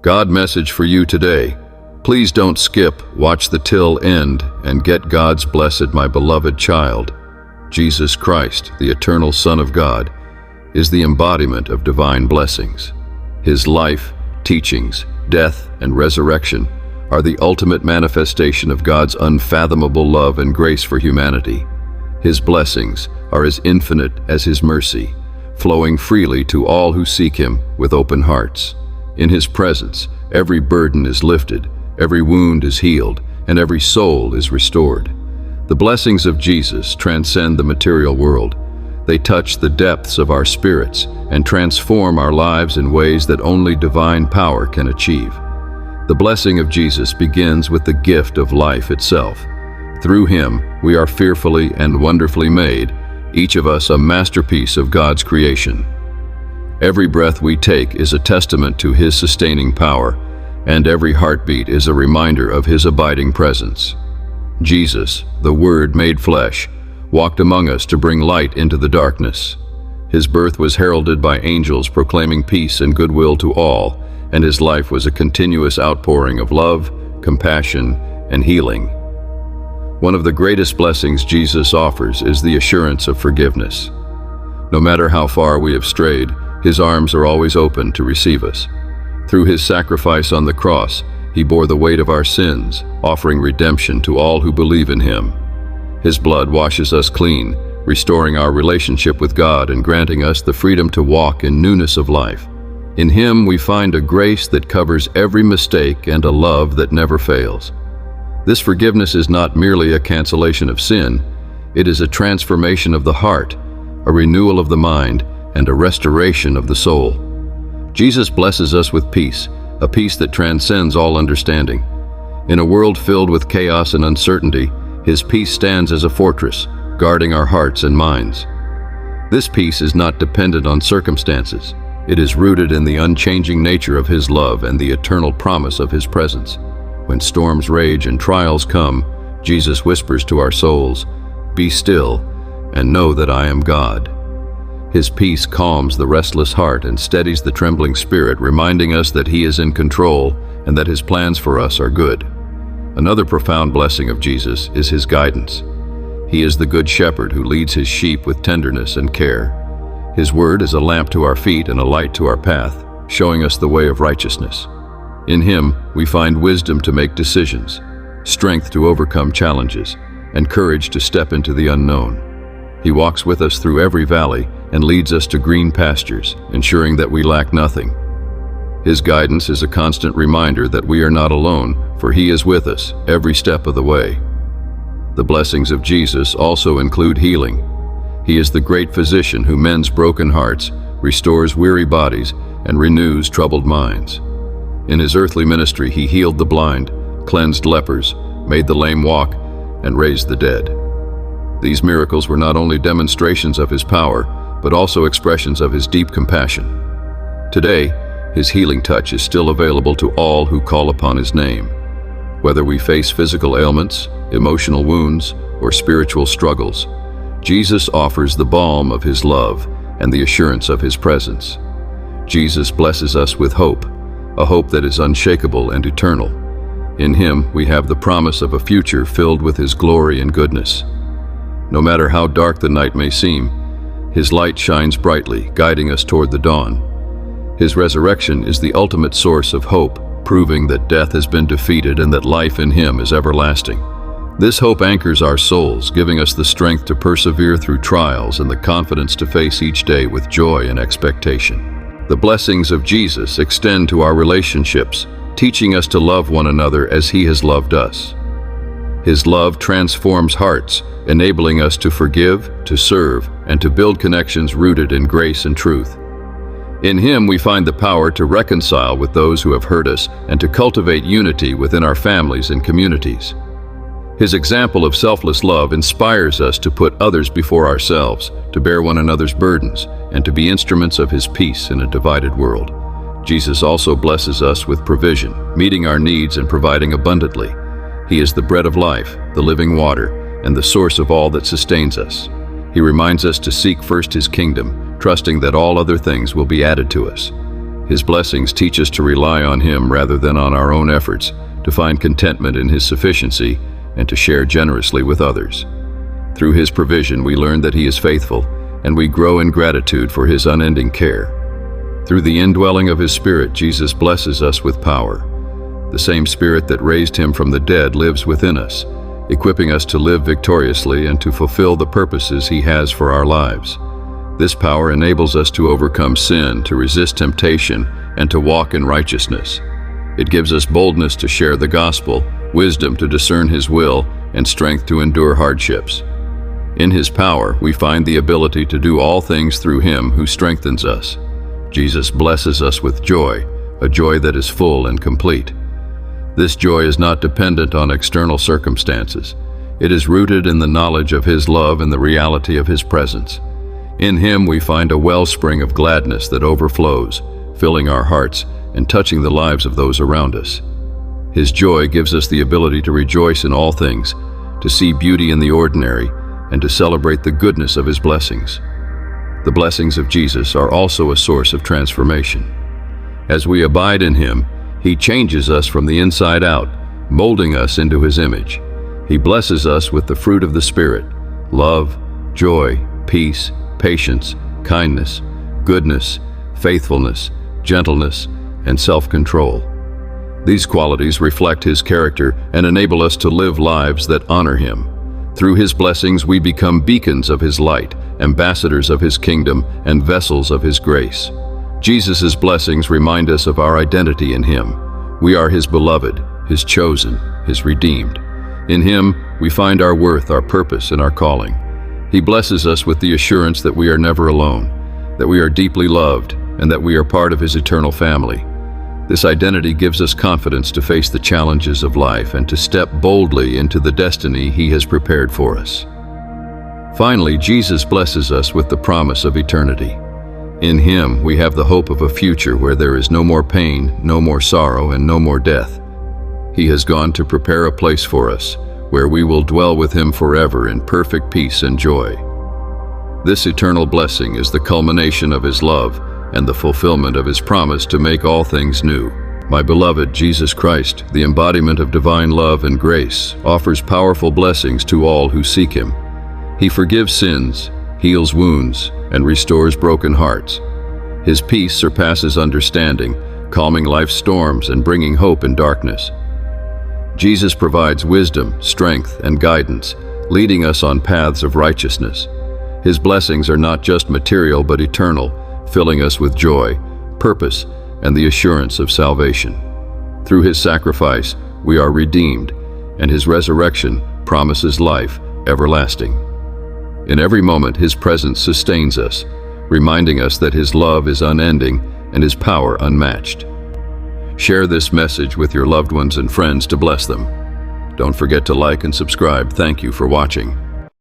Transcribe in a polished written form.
God message for you today. Please don't skip, watch the till end, and get God's blessed, my beloved child. Jesus Christ, the eternal Son of God, is the embodiment of divine blessings. His life, teachings, death, and resurrection are the ultimate manifestation of God's unfathomable love and grace for humanity. His blessings are as infinite as His mercy, flowing freely to all who seek Him with open hearts. In His presence, every burden is lifted, every wound is healed, and every soul is restored. The blessings of Jesus transcend the material world. They touch the depths of our spirits and transform our lives in ways that only divine power can achieve. The blessing of Jesus begins with the gift of life itself. Through Him, we are fearfully and wonderfully made, each of us a masterpiece of God's creation. Every breath we take is a testament to His sustaining power, and every heartbeat is a reminder of His abiding presence. Jesus, the Word made flesh, walked among us to bring light into the darkness. His birth was heralded by angels proclaiming peace and goodwill to all, and His life was a continuous outpouring of love, compassion, and healing. One of the greatest blessings Jesus offers is the assurance of forgiveness. No matter how far we have strayed, His arms are always open to receive us. Through His sacrifice on the cross, He bore the weight of our sins, offering redemption to all who believe in Him. His blood washes us clean, restoring our relationship with God and granting us the freedom to walk in newness of life. In Him we find a grace that covers every mistake and a love that never fails. This forgiveness is not merely a cancellation of sin, it is a transformation of the heart, a renewal of the mind, and a restoration of the soul. Jesus blesses us with peace, a peace that transcends all understanding. In a world filled with chaos and uncertainty, His peace stands as a fortress, guarding our hearts and minds. This peace is not dependent on circumstances. It is rooted in the unchanging nature of His love and the eternal promise of His presence. When storms rage and trials come, Jesus whispers to our souls, "Be still and know that I am God." His peace calms the restless heart and steadies the trembling spirit, reminding us that He is in control and that His plans for us are good. Another profound blessing of Jesus is His guidance. He is the good shepherd who leads His sheep with tenderness and care. His word is a lamp to our feet and a light to our path, showing us the way of righteousness. In Him, we find wisdom to make decisions, strength to overcome challenges, and courage to step into the unknown. He walks with us through every valley and leads us to green pastures, ensuring that we lack nothing. His guidance is a constant reminder that we are not alone, for He is with us every step of the way. The blessings of Jesus also include healing. He is the great physician who mends broken hearts, restores weary bodies, and renews troubled minds. In His earthly ministry, He healed the blind, cleansed lepers, made the lame walk, and raised the dead. These miracles were not only demonstrations of His power, but also expressions of His deep compassion. Today, His healing touch is still available to all who call upon His name. Whether we face physical ailments, emotional wounds, or spiritual struggles, Jesus offers the balm of His love and the assurance of His presence. Jesus blesses us with hope, a hope that is unshakable and eternal. In Him, we have the promise of a future filled with His glory and goodness. No matter how dark the night may seem, His light shines brightly, guiding us toward the dawn. His resurrection is the ultimate source of hope, proving that death has been defeated and that life in Him is everlasting. This hope anchors our souls, giving us the strength to persevere through trials and the confidence to face each day with joy and expectation. The blessings of Jesus extend to our relationships, teaching us to love one another as He has loved us. His love transforms hearts, enabling us to forgive, to serve, and to build connections rooted in grace and truth. In Him we find the power to reconcile with those who have hurt us and to cultivate unity within our families and communities. His example of selfless love inspires us to put others before ourselves, to bear one another's burdens, and to be instruments of His peace in a divided world. Jesus also blesses us with provision, meeting our needs and providing abundantly. He is the bread of life, the living water, and the source of all that sustains us. He reminds us to seek first His kingdom, trusting that all other things will be added to us. His blessings teach us to rely on Him rather than on our own efforts, to find contentment in His sufficiency, and to share generously with others. Through His provision, we learn that He is faithful, and we grow in gratitude for His unending care. Through the indwelling of His Spirit, Jesus blesses us with power. The same Spirit that raised Him from the dead lives within us, equipping us to live victoriously and to fulfill the purposes He has for our lives. This power enables us to overcome sin, to resist temptation, and to walk in righteousness. It gives us boldness to share the gospel, wisdom to discern His will, and strength to endure hardships. In His power, we find the ability to do all things through Him who strengthens us. Jesus blesses us with joy, a joy that is full and complete. This joy is not dependent on external circumstances. It is rooted in the knowledge of His love and the reality of His presence. In Him we find a wellspring of gladness that overflows, filling our hearts and touching the lives of those around us. His joy gives us the ability to rejoice in all things, to see beauty in the ordinary, and to celebrate the goodness of His blessings. The blessings of Jesus are also a source of transformation. As we abide in Him, He changes us from the inside out, molding us into His image. He blesses us with the fruit of the Spirit: love, joy, peace, patience, kindness, goodness, faithfulness, gentleness, and self-control. These qualities reflect His character and enable us to live lives that honor Him. Through His blessings, we become beacons of His light, ambassadors of His kingdom, and vessels of His grace. Jesus' blessings remind us of our identity in Him. We are His beloved, His chosen, His redeemed. In Him, we find our worth, our purpose, and our calling. He blesses us with the assurance that we are never alone, that we are deeply loved, and that we are part of His eternal family. This identity gives us confidence to face the challenges of life and to step boldly into the destiny He has prepared for us. Finally, Jesus blesses us with the promise of eternity. In Him, we have the hope of a future where there is no more pain, no more sorrow, and no more death. He has gone to prepare a place for us, where we will dwell with Him forever in perfect peace and joy. This eternal blessing is the culmination of His love and the fulfillment of His promise to make all things new. My beloved, Jesus Christ, the embodiment of divine love and grace, offers powerful blessings to all who seek Him. He forgives sins, heals wounds, and restores broken hearts. His peace surpasses understanding, calming life's storms and bringing hope in darkness. Jesus provides wisdom, strength, and guidance, leading us on paths of righteousness. His blessings are not just material but eternal, filling us with joy, purpose, and the assurance of salvation. Through His sacrifice, we are redeemed, and His resurrection promises life everlasting. In every moment, His presence sustains us, reminding us that His love is unending and His power unmatched. Share this message with your loved ones and friends to bless them. Don't forget to like and subscribe. Thank you for watching.